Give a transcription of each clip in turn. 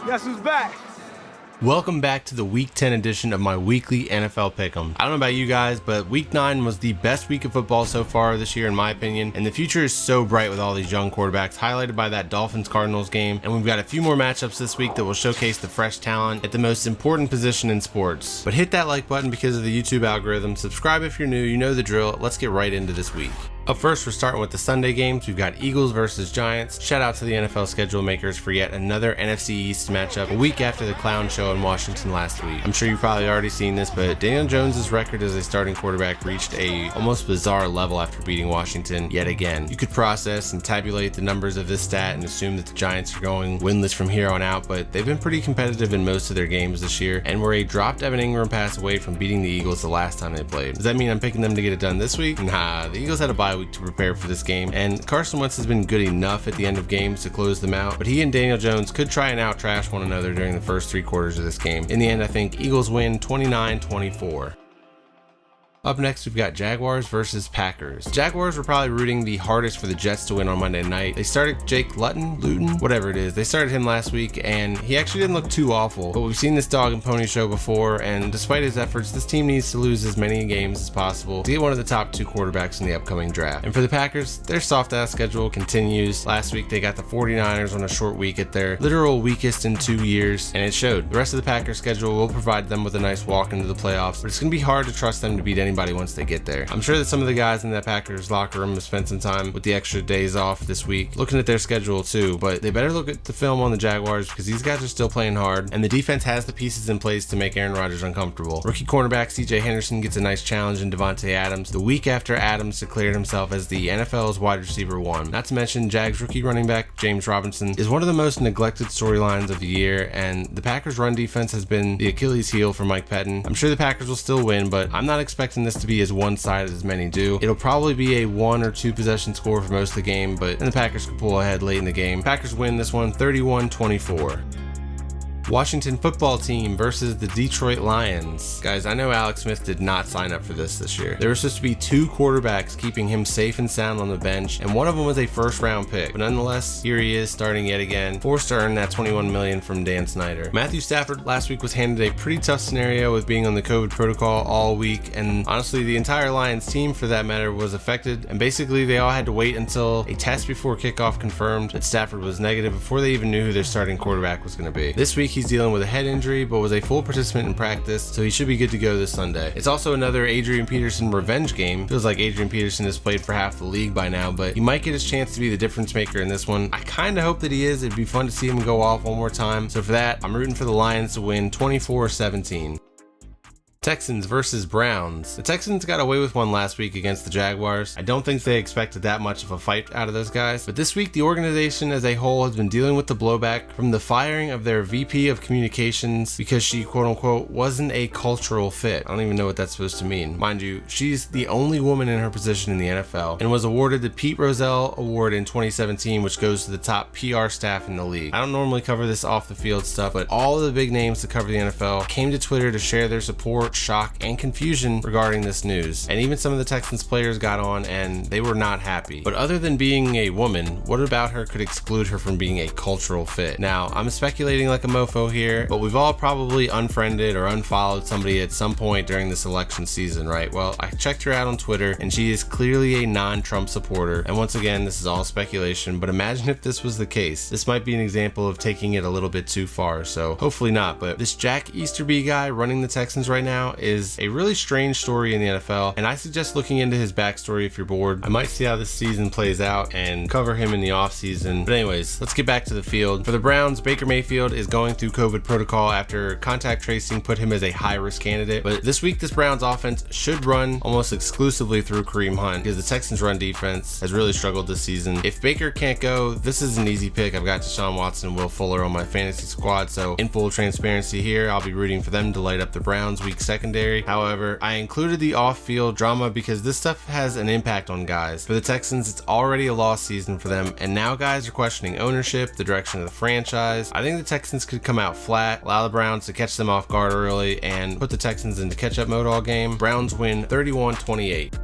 Guess who's back? Welcome back to the Week 10 edition of my weekly NFL Pick'em. I don't know about you guys, but Week 9 was the best week of football so far this year in my opinion, and the future is so bright with all these young quarterbacks, highlighted by that Dolphins-Cardinals game, and we've got a few more matchups this week that will showcase the fresh talent at the most important position in sports. But hit that like button because of the YouTube algorithm, subscribe if you're new, you know the drill. Let's get right into this week. Up first, we're starting with the Sunday games. We've got Eagles versus Giants. Shout out to the NFL schedule makers for yet another NFC East matchup, a week after the clown show in Washington last week. I'm sure you've probably already seen this, but Daniel Jones' record as a starting quarterback reached a almost bizarre level after beating Washington yet again. You could process and tabulate the numbers of this stat and assume that the Giants are going winless from here on out, but they've been pretty competitive in most of their games this year, and were a dropped Evan Ingram pass away from beating the Eagles the last time they played. Does that mean I'm picking them to get it done this week? Nah, the Eagles had a bye week to prepare for this game, and Carson Wentz has been good enough at the end of games to close them out, but he and Daniel Jones could try and out-trash one another during the first 3 quarters of this game. In the end, I think Eagles win 29-24. Up next, we've got Jaguars versus Packers. Jaguars were probably rooting the hardest for the Jets to win on Monday night. They started Jake Luton, whatever it is. They started him last week, and he actually didn't look too awful. But we've seen this dog and pony show before, and despite his efforts, this team needs to lose as many games as possible to get one of the top 2 quarterbacks in the upcoming draft. And for the Packers, their soft-ass schedule continues. Last week, they got the 49ers on a short week at their literal weakest in 2 years, and it showed. The rest of the Packers schedule will provide them with a nice walk into the playoffs, but it's going to be hard to trust them to beat anybody once they get there. I'm sure that some of the guys in that Packers locker room have spent some time with the extra days off this week looking at their schedule too, but they better look at the film on the Jaguars because these guys are still playing hard, and the defense has the pieces in place to make Aaron Rodgers uncomfortable. Rookie cornerback CJ Henderson gets a nice challenge in Devontae Adams the week after Adams declared himself as the NFL's wide receiver 1. Not to mention, Jags rookie running back James Robinson is one of the most neglected storylines of the year, and the Packers run defense has been the Achilles heel for Mike Pettin. I'm sure the Packers will still win, but I'm not expecting this to be as one-sided as many do. It'll probably be a 1 or 2 possession score for most of the game, but then the Packers can pull ahead late in the game. Packers win this one 31-24. Washington football team versus the Detroit Lions. Guys, I know Alex Smith did not sign up for this year. There were supposed to be 2 quarterbacks keeping him safe and sound on the bench, and one of them was a first-round pick. But nonetheless, here he is starting yet again, forced to earn that $21 million from Dan Snyder. Matthew Stafford last week was handed a pretty tough scenario with being on the COVID protocol all week, and honestly, the entire Lions team, for that matter, was affected, and basically they all had to wait until a test before kickoff confirmed that Stafford was negative before they even knew who their starting quarterback was going to be. This week, he's dealing with a head injury, but was a full participant in practice, so he should be good to go this Sunday. It's also another Adrian Peterson revenge game. Feels like Adrian Peterson has played for half the league by now, but he might get his chance to be the difference maker in this one. I kind of hope that he is. It'd be fun to see him go off one more time. So for that, I'm rooting for the Lions to win 24-17. Texans versus Browns. The Texans got away with one last week against the Jaguars. I don't think they expected that much of a fight out of those guys, but this week the organization as a whole has been dealing with the blowback from the firing of their VP of communications because she quote-unquote wasn't a cultural fit. I don't even know what that's supposed to mean. Mind you, she's the only woman in her position in the NFL and was awarded the Pete Rozelle Award in 2017, which goes to the top PR staff in the league. I don't normally cover this off the field stuff, but all of the big names that cover the NFL came to Twitter to share their support, shock, and confusion regarding this news. And even some of the Texans players got on and they were not happy. But other than being a woman, what about her could exclude her from being a cultural fit? Now, I'm speculating like a mofo here, but we've all probably unfriended or unfollowed somebody at some point during this election season, right? Well, I checked her out on Twitter and she is clearly a non-Trump supporter. And once again, this is all speculation, but imagine if this was the case. This might be an example of taking it a little bit too far, so hopefully not. But this Jack Easterby guy running the Texans right now is a really strange story in the NFL, and I suggest looking into his backstory if you're bored. I might see how this season plays out and cover him in the offseason. But anyways, let's get back to the field. For the Browns, Baker Mayfield is going through COVID protocol after contact tracing put him as a high-risk candidate. But this week, this Browns offense should run almost exclusively through Kareem Hunt because the Texans' run defense has really struggled this season. If Baker can't go, this is an easy pick. I've got Deshaun Watson and Will Fuller on my fantasy squad, so in full transparency here, I'll be rooting for them to light up the Browns' weak secondary. However, I included the off-field drama because this stuff has an impact on guys. For the Texans, it's already a lost season for them, and now guys are questioning ownership, the direction of the franchise. I think the Texans could come out flat, allow the Browns to catch them off guard early, and put the Texans into catch-up mode all game. Browns win 31-28.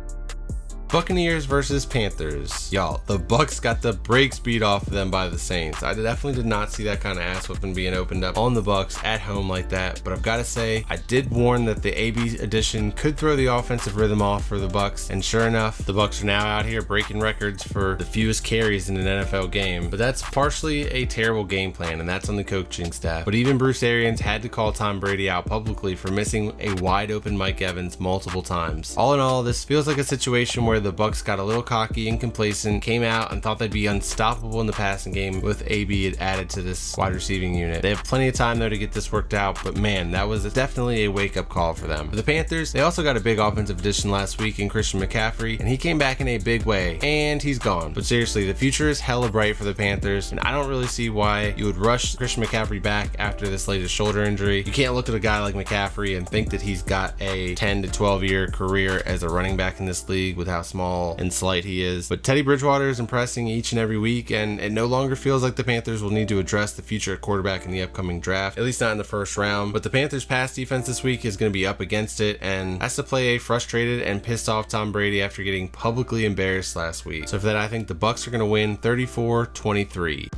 Buccaneers versus Panthers. Y'all, the Bucs got the brakes beat off of them by the Saints. I definitely did not see that kind of ass whooping being opened up on the Bucs at home like that, but I've got to say, I did warn that the AB addition could throw the offensive rhythm off for the Bucs, and sure enough, the Bucs are now out here breaking records for the fewest carries in an NFL game. But that's partially a terrible game plan, and that's on the coaching staff. But even Bruce Arians had to call Tom Brady out publicly for missing a wide open Mike Evans multiple times. All in all, this feels like a situation where the Bucs got a little cocky and complacent, came out and thought they'd be unstoppable in the passing game with AB added to this wide receiving unit. They have plenty of time though to get this worked out, but man, that was definitely a wake-up call for them. For the Panthers, they also got a big offensive addition last week in Christian McCaffrey, and he came back in a big way, and he's gone. But seriously, the future is hella bright for the Panthers, and I don't really see why you would rush Christian McCaffrey back after this latest shoulder injury. You can't look at a guy like McCaffrey and think that he's got a 10 to 12 year career as a running back in this league with how small and slight he is. But Teddy Bridgewater is impressing each and every week, and it no longer feels like the Panthers will need to address the future quarterback in the upcoming draft, at least not in the first round. But the Panthers pass defense this week is going to be up against it and has to play a frustrated and pissed off Tom Brady after getting publicly embarrassed last week. So for that, I think the Bucs are going to win 34-23.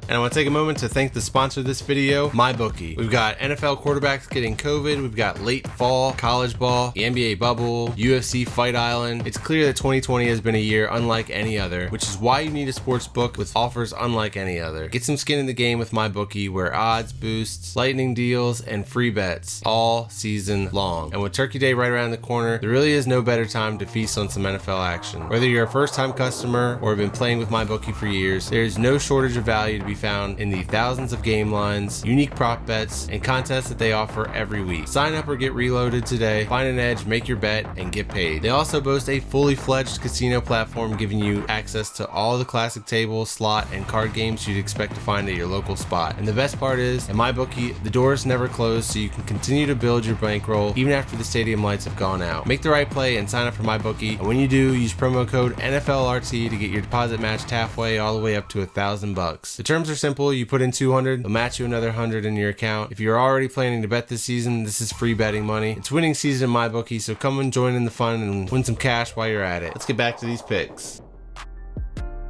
And I want to take a moment to thank the sponsor of this video, MyBookie. We've got NFL quarterbacks getting COVID, we've got late fall, college ball, the NBA bubble, UFC Fight Island. It's clear that 2020 has been a year unlike any other, which is why you need a sports book with offers unlike any other. Get some skin in the game with MyBookie, where odds, boosts, lightning deals, and free bets all season long. And with Turkey Day right around the corner, there really is no better time to feast on some NFL action. Whether you're a first-time customer or have been playing with MyBookie for years, there is no shortage of value to be found in the thousands of game lines, unique prop bets, and contests that they offer every week. Sign up or get reloaded today, find an edge, make your bet, and get paid. They also boast a fully fledged casino platform giving you access to all the classic table, slot, and card games you'd expect to find at your local spot. And the best part is, at MyBookie, the doors never close, so you can continue to build your bankroll even after the stadium lights have gone out. Make the right play and sign up for MyBookie, and when you do, use promo code NFLRT to get your deposit matched halfway all the way up to $1,000. The terms are simple. You put in $200, they'll match you another $100 in your account. If you're already planning to bet this season, this is free betting money. It's winning season at MyBookie, so come and join in the fun and win some cash while you're at it. Let's get back to these picks.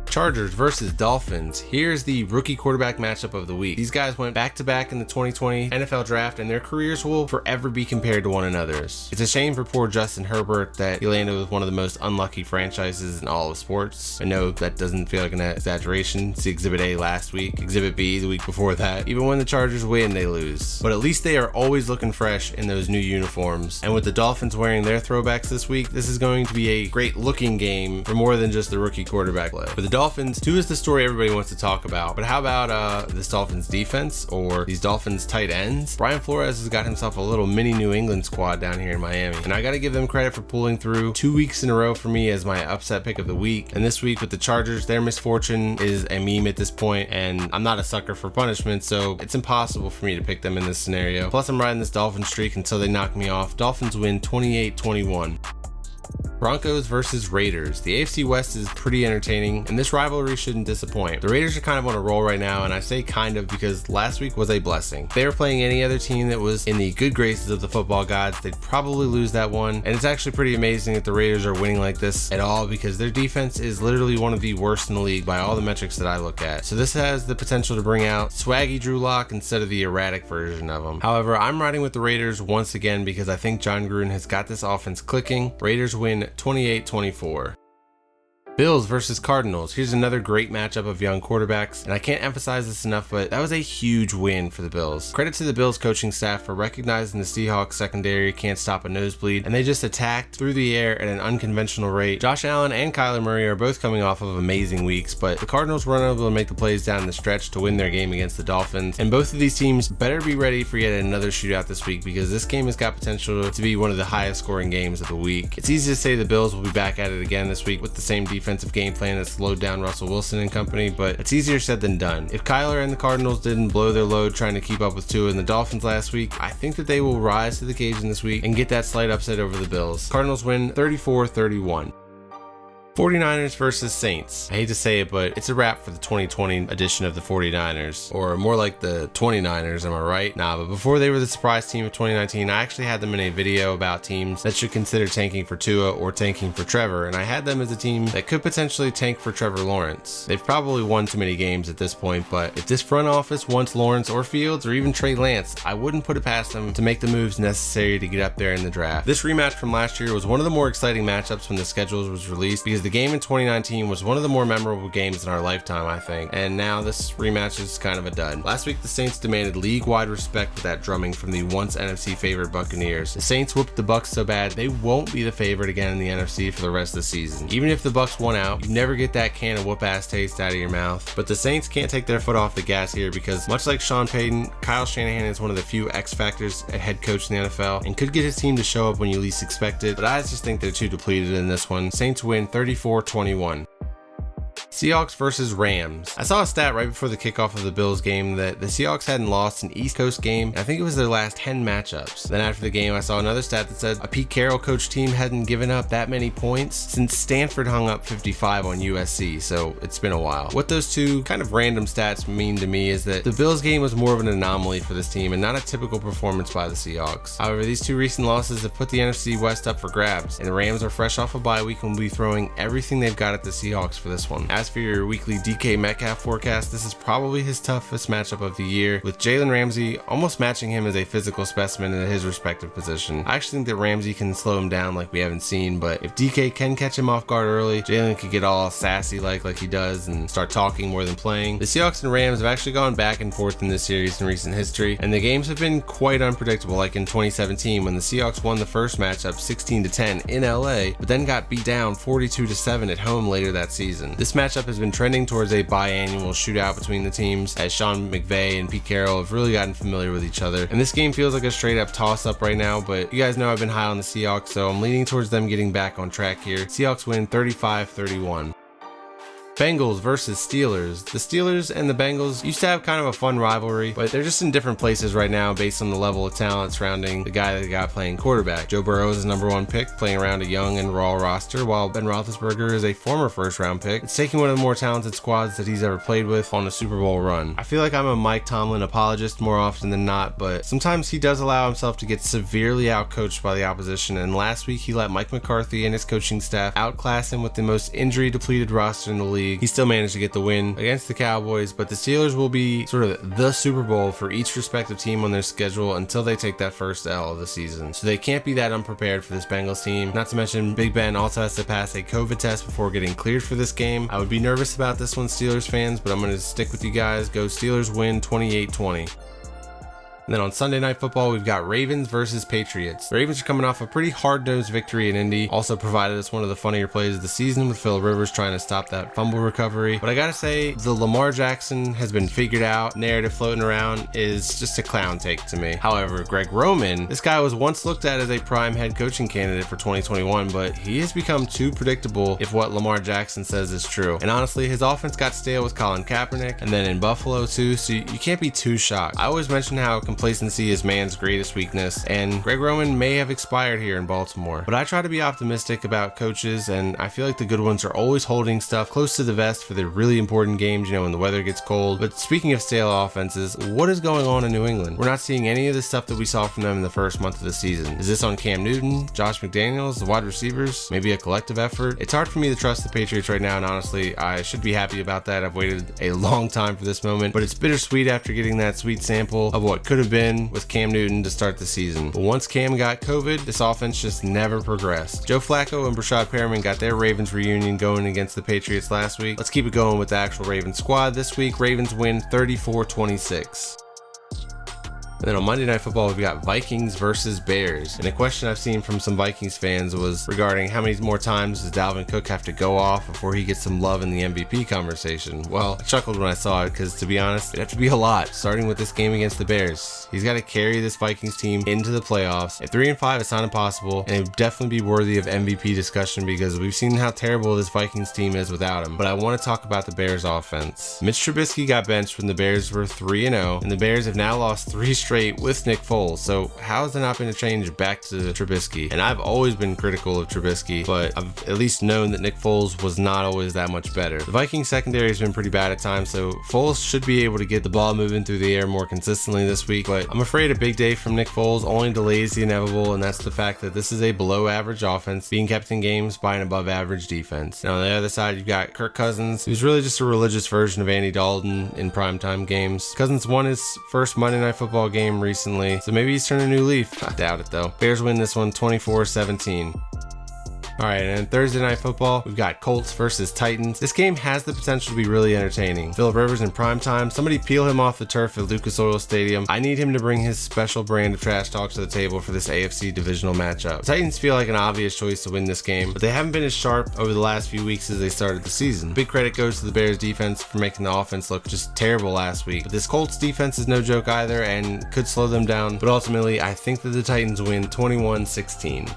Chargers versus Dolphins. Here's the rookie quarterback matchup of the week. These guys went back-to-back in the 2020 NFL draft, and their careers will forever be compared to one another's. It's a shame for poor Justin Herbert that he landed with one of the most unlucky franchises in all of sports. I know that doesn't feel like an exaggeration. See Exhibit A last week, Exhibit B the week before that. Even when the Chargers win, they lose. But at least they are always looking fresh in those new uniforms. And with the Dolphins wearing their throwbacks this week, this is going to be a great looking game for more than just the rookie quarterback play. For the Dolphins, two is the story everybody wants to talk about, but how about this Dolphins defense or these Dolphins tight ends? Brian Flores has got himself a little mini New England squad down here in Miami, and I gotta give them credit for pulling through 2 weeks in a row for me as my upset pick of the week. And this week with the Chargers, their misfortune is a meme at this point, and I'm not a sucker for punishment, so it's impossible for me to pick them in this scenario. Plus, I'm riding this Dolphins streak until they knock me off. Dolphins win 28-21. Broncos versus Raiders. The AFC West is pretty entertaining, and this rivalry shouldn't disappoint. The Raiders are kind of on a roll right now, and I say kind of because last week was a blessing. If they were playing any other team that was in the good graces of the football gods, they'd probably lose that one. And it's actually pretty amazing that the Raiders are winning like this at all, because their defense is literally one of the worst in the league by all the metrics that I look at. So this has the potential to bring out swaggy Drew Lock instead of the erratic version of him. However, I'm riding with the Raiders once again because I think John Gruden has got this offense clicking. Raiders win 28-24. Bills versus Cardinals. Here's another great matchup of young quarterbacks, and I can't emphasize this enough, but that was a huge win for the Bills. Credit to the Bills coaching staff for recognizing the Seahawks secondary can't stop a nosebleed, and they just attacked through the air at an unconventional rate. Josh Allen and Kyler Murray are both coming off of amazing weeks, but the Cardinals were unable to make the plays down the stretch to win their game against the Dolphins, and both of these teams better be ready for yet another shootout this week, because this game has got potential to be one of the highest scoring games of the week. It's easy to say the Bills will be back at it again this week with the same defensive game plan that slowed down Russell Wilson and company, but it's easier said than done. If Kyler and the Cardinals didn't blow their load trying to keep up with Tua and the Dolphins last week, I think that they will rise to the occasion this week and get that slight upset over the Bills. Cardinals win 34-31. 49ers versus Saints. I hate to say it, but it's a wrap for the 2020 edition of the 49ers, or more like the 29ers, am I right? Nah, but before they were the surprise team of 2019, I actually had them in a video about teams that should consider tanking for Tua or tanking for Trevor, and I had them as a team that could potentially tank for Trevor Lawrence. They've probably won too many games at this point, but if this front office wants Lawrence or Fields or even Trey Lance, I wouldn't put it past them to make the moves necessary to get up there in the draft. This rematch from last year was one of the more exciting matchups when the schedule was released, because the game in 2019 was one of the more memorable games in our lifetime, I think, and now this rematch is kind of a dud. Last week, the Saints demanded league-wide respect with that drumming from the once NFC favorite Buccaneers. The Saints whooped the Bucs so bad they won't be the favorite again in the NFC for the rest of the season. Even if the Bucs won out, you never get that can of whoop-ass taste out of your mouth. But the Saints can't take their foot off the gas here, because much like Sean Payton, Kyle Shanahan is one of the few X factors at head coach in the NFL and could get his team to show up when you least expect it, but I just think they're too depleted in this one. Saints win 34-21. Seahawks versus Rams. I saw a stat right before the kickoff of the Bills game that the Seahawks hadn't lost an East Coast game. I think it was their last 10 matchups. Then after the game, I saw another stat that said a Pete Carroll coach team hadn't given up that many points since Stanford hung up 55 on USC, so it's been a while. What those two kind of random stats mean to me is that the Bills game was more of an anomaly for this team and not a typical performance by the Seahawks. However, these two recent losses have put the NFC West up for grabs, and the Rams are fresh off a bye week and will be throwing everything they've got at the Seahawks for this one. As for your weekly DK Metcalf forecast, this is probably his toughest matchup of the year, with Jalen Ramsey almost matching him as a physical specimen in his respective position. I actually think that Ramsey can slow him down like we haven't seen, but if DK can catch him off guard early, Jalen could get all sassy like he does and start talking more than playing. The Seahawks and Rams have actually gone back and forth in this series in recent history, and the games have been quite unpredictable, like in 2017 when the Seahawks won the first matchup 16-10 in LA, but then got beat down 42-7 at home later that season. This matchup has been trending towards a biannual shootout between the teams, as Sean McVay and Pete Carroll have really gotten familiar with each other, and this game feels like a straight up toss up right now, but you guys know I've been high on the Seahawks, so I'm leaning towards them getting back on track here. Seahawks win 35-31. Bengals versus Steelers. The Steelers and the Bengals used to have kind of a fun rivalry, but they're just in different places right now based on the level of talent surrounding the guy that got playing quarterback. Joe Burrow is the #1 pick, playing around a young and raw roster, while Ben Roethlisberger is a former first-round pick. It's taking one of the more talented squads that he's ever played with on a Super Bowl run. I feel like I'm a Mike Tomlin apologist more often than not, but sometimes he does allow himself to get severely outcoached by the opposition, and last week he let Mike McCarthy and his coaching staff outclass him with the most injury-depleted roster in the league. He still managed to get the win against the Cowboys, but the Steelers will be sort of the Super Bowl for each respective team on their schedule until they take that first L of the season. So they can't be that unprepared for this Bengals team. Not to mention, Big Ben also has to pass a COVID test before getting cleared for this game. I would be nervous about this one, Steelers fans, but I'm going to stick with you guys. Go Steelers, win 28-20. And then on Sunday Night Football, we've got Ravens versus Patriots. The Ravens are coming off a pretty hard-nosed victory in Indy. Also provided us one of the funnier plays of the season with Phil Rivers trying to stop that fumble recovery. But I gotta say, the Lamar Jackson has been figured out narrative floating around is just a clown take to me. However, Greg Roman, this guy was once looked at as a prime head coaching candidate for 2021, but he has become too predictable if what Lamar Jackson says is true. And honestly, his offense got stale with Colin Kaepernick, and then in Buffalo too, so you can't be too shocked. I always mention how complacency is man's greatest weakness, and Greg Roman may have expired here in Baltimore, but I try to be optimistic about coaches, and I feel like the good ones are always holding stuff close to the vest for the really important games, you know, when the weather gets cold. But speaking of stale offenses, what is going on in New England? We're not seeing any of the stuff that we saw from them in the first month of the season. Is this on Cam Newton, Josh McDaniels, the wide receivers, maybe a collective effort? It's hard for me to trust the Patriots right now, and honestly, I should be happy about that. I've waited a long time for this moment, but it's bittersweet after getting that sweet sample of what could have been with Cam Newton to start the season. But once Cam got COVID, this offense just never progressed. Joe Flacco and Brashad Perriman got their Ravens reunion going against the Patriots last week. Let's keep it going with the actual Ravens squad this week. Ravens win 34-26. And then on Monday Night Football, we've got Vikings versus Bears. And a question I've seen from some Vikings fans was regarding how many more times does Dalvin Cook have to go off before he gets some love in the MVP conversation. Well, I chuckled when I saw it because, to be honest, it'd have to be a lot, starting with this game against the Bears. He's got to carry this Vikings team into the playoffs. At 3-5, it's not impossible, and it would definitely be worthy of MVP discussion because we've seen how terrible this Vikings team is without him. But I want to talk about the Bears offense. Mitch Trubisky got benched when the Bears were 3-0, and the Bears have now lost 3 straight straight with Nick Foles. So how is it not been a change back to Trubisky? And I've always been critical of Trubisky, but I've at least known that Nick Foles was not always that much better. The Vikings secondary has been pretty bad at times, so Foles should be able to get the ball moving through the air more consistently this week, but I'm afraid a big day from Nick Foles only delays the inevitable, and that's the fact that this is a below average offense being kept in games by an above average defense. Now on the other side, you've got Kirk Cousins, who's really just a religious version of Andy Dalton in primetime games. Cousins won his first Monday Night Football game recently, so maybe he's turned a new leaf. I doubt it though. Bears win this one 24-17. Alright, and then Thursday Night Football, we've got Colts versus Titans. This game has the potential to be really entertaining. Phillip Rivers in primetime, somebody peel him off the turf at Lucas Oil Stadium. I need him to bring his special brand of trash talk to the table for this AFC divisional matchup. The Titans feel like an obvious choice to win this game, but they haven't been as sharp over the last few weeks as they started the season. Big credit goes to the Bears defense for making the offense look just terrible last week. But this Colts defense is no joke either and could slow them down, but ultimately I think that the Titans win 21-16.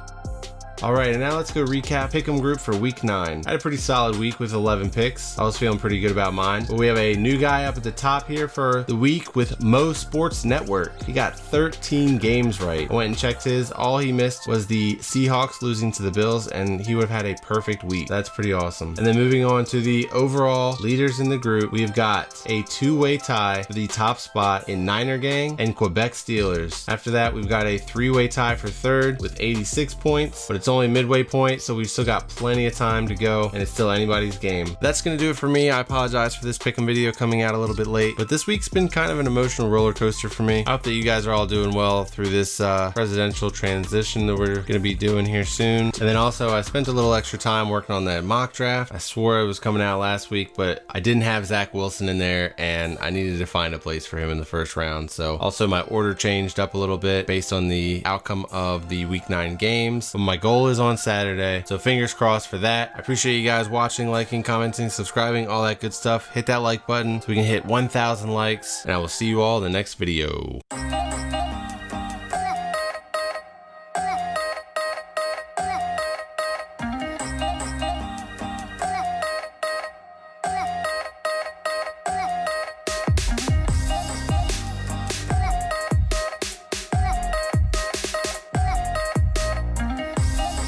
Alright, and now let's go recap Pick'em group for week 9. I had a pretty solid week with 11 picks. I was feeling pretty good about mine. But we have a new guy up at the top here for the week with Mo Sports Network. He got 13 games right. I went and checked his. All he missed was the Seahawks losing to the Bills, and he would have had a perfect week. That's pretty awesome. And then moving on to the overall leaders in the group, we've got a two-way tie for the top spot in Niner Gang and Quebec Steelers. After that, we've got a three-way tie for third with 86 points, but it's only midway point, so we've still got plenty of time to go, and it's still anybody's game. That's gonna do it for me. I apologize for this pick'em video coming out a little bit late, but this week's been kind of an emotional roller coaster for me. I hope that you guys are all doing well through this presidential transition that we're gonna be doing here soon. And then also, I spent a little extra time working on that mock draft. I swore it was coming out last week, but I didn't have Zach Wilson in there, and I needed to find a place for him in the first round. So also my order changed up a little bit based on the outcome of the week 9 games, but my goal is on Saturday, so fingers crossed for that. I appreciate you guys watching, liking, commenting, subscribing, all that good stuff. Hit that like button so we can hit 1,000 likes, and I will see you all in the next video.